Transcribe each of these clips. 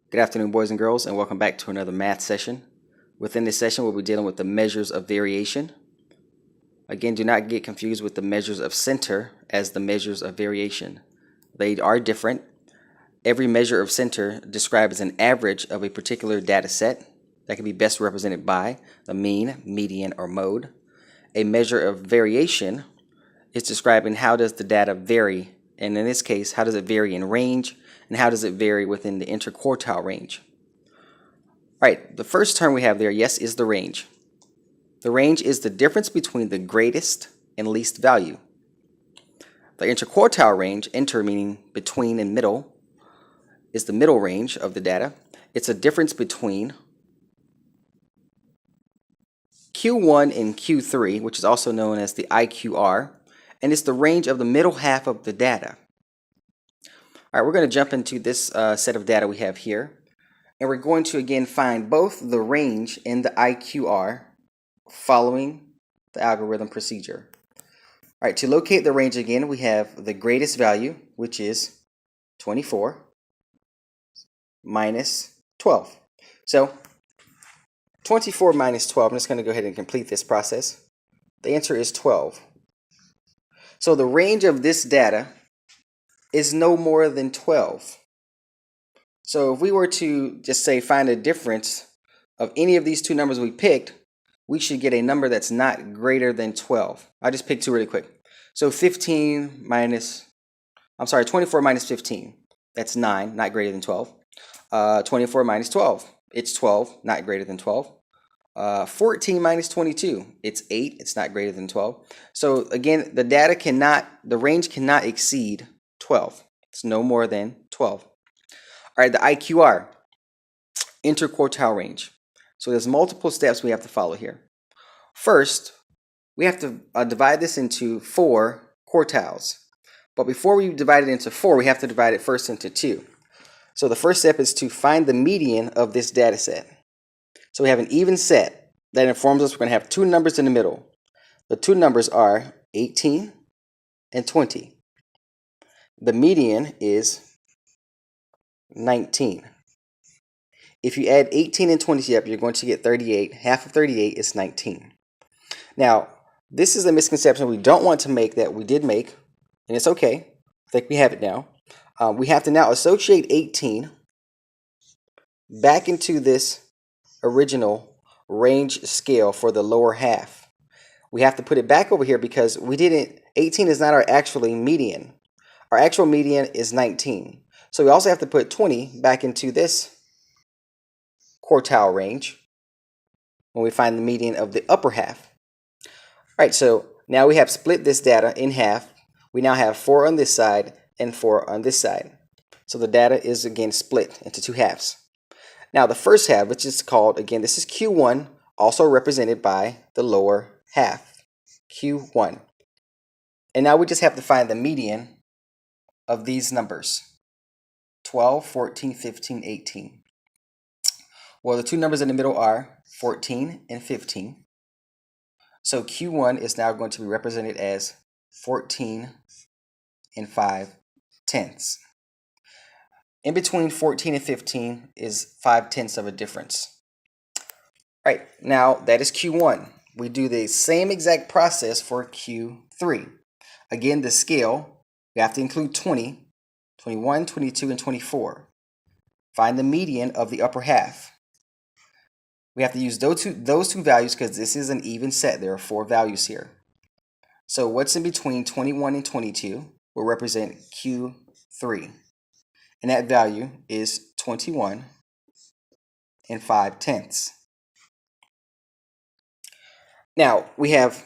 Good afternoon, boys and girls, and welcome back to another math session. Within this session, we'll be dealing with the measures of variation. Again, do not get confused with the measures of center as the measures of variation. They are different. Every measure of center describes an average of a particular data set that can be best represented by the mean, median, or mode. A measure of variation is describing how does the data vary, and in this case, how does it vary in range, and how does it vary within the interquartile range. All right, the first term we have there, yes, is the range. The range is the difference between the greatest and least value. The interquartile range, inter meaning between and middle, is the middle range of the data. It's a difference between Q1 and Q3, which is also known as the IQR, and it's the range of the middle half of the data. All right, we're going to jump into this set of data we have here, and we're going to again find both the range and the IQR following the algorithm procedure. All right, to locate the range again, we have the greatest value, which is 24 minus 12. So 24 minus 12, I'm just going to go ahead and complete this process. The answer is 12. So the range of this data is no more than 12. So if we were to just say find a difference of any of these two numbers we picked, we should get a number that's not greater than 12. I just picked two really quick. So 24 minus 15, that's 9, not greater than 12. 24 minus 12, it's 12, not greater than 12. 14 minus 22, it's 8, it's not greater than 12. So again, the range cannot exceed 12. It's no more than 12. All right, the IQR, interquartile range. So there's multiple steps we have to follow here. First, we have to divide this into 4 quartiles. But before we divide it into 4, we have to divide it first into 2. So the first step is to find the median of this data set. So we have an even set that informs us we're going to have two numbers in the middle. The two numbers are 18 and 20. The median is 19. If you add 18 and 20 up, you're going to get 38. Half of 38 is 19. Now, this is a misconception we don't want to make that we did make, and it's okay. I think we have it now. We have to now associate 18 back into this original range scale for the lower half. We have to put it back over here because 18 is not our actual median. Our actual median is 19. So we also have to put 20 back into this quartile range when we find the median of the upper half. All right, so now we have split this data in half. We now have 4 on this side and 4 on this side. So the data is again split into 2 halves. Now the first half, which is called, again, this is Q1, also represented by the lower half, Q1. And now we just have to find the median of these numbers, 12, 14, 15, 18. Well, the two numbers in the middle are 14 and 15. So Q1 is now going to be represented as 14 and 5/10. In between 14 and 15 is 5/10 of a difference. All right, now that is Q1. We do the same exact process for Q3. Again, the scale, we have to include 20, 21, 22, and 24. Find the median of the upper half. We have to use those two values because this is an even set. There are 4 values here. So what's in between 21 and 22 will represent Q3. And that value is 21 and 5/10. Now, we have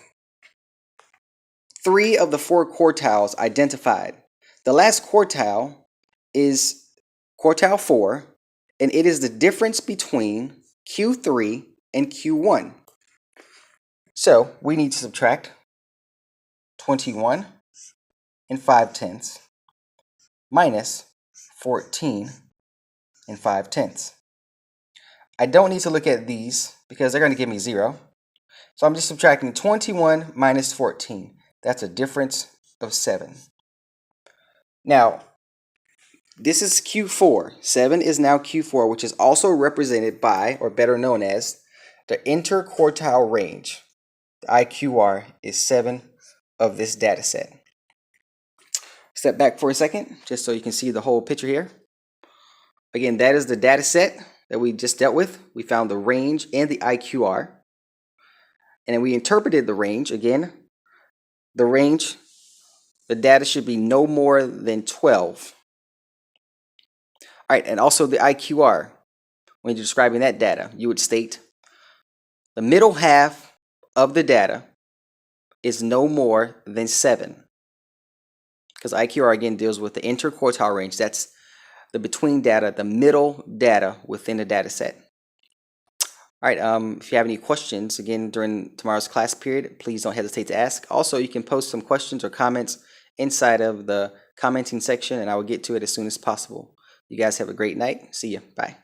3 of the 4 quartiles identified. The last quartile is quartile 4, and it is the difference between Q3 and Q1. So we need to subtract 21 and 5/10 minus 14 and 5/10. I don't need to look at these because they're going to give me 0. So I'm just subtracting 21 minus 14. That's a difference of 7. Now, This is Q4. 7 is now Q4, which is also represented by, or better known as, the interquartile range. The IQR is 7 of this data set. Step back for a second, just so you can see the whole picture here. Again, that is the data set that we just dealt with. We found the range and the IQR. And then we interpreted the range. Again, the range, the data should be no more than 12. All right, and also the IQR. When you're describing that data, you would state the middle half of the data is no more than 7. Because IQR, again, deals with the interquartile range. That's the between data, the middle data within the data set. All right, if you have any questions, again, during tomorrow's class period, please don't hesitate to ask. Also, you can post some questions or comments inside of the commenting section, and I will get to it as soon as possible. You guys have a great night. See you. Bye.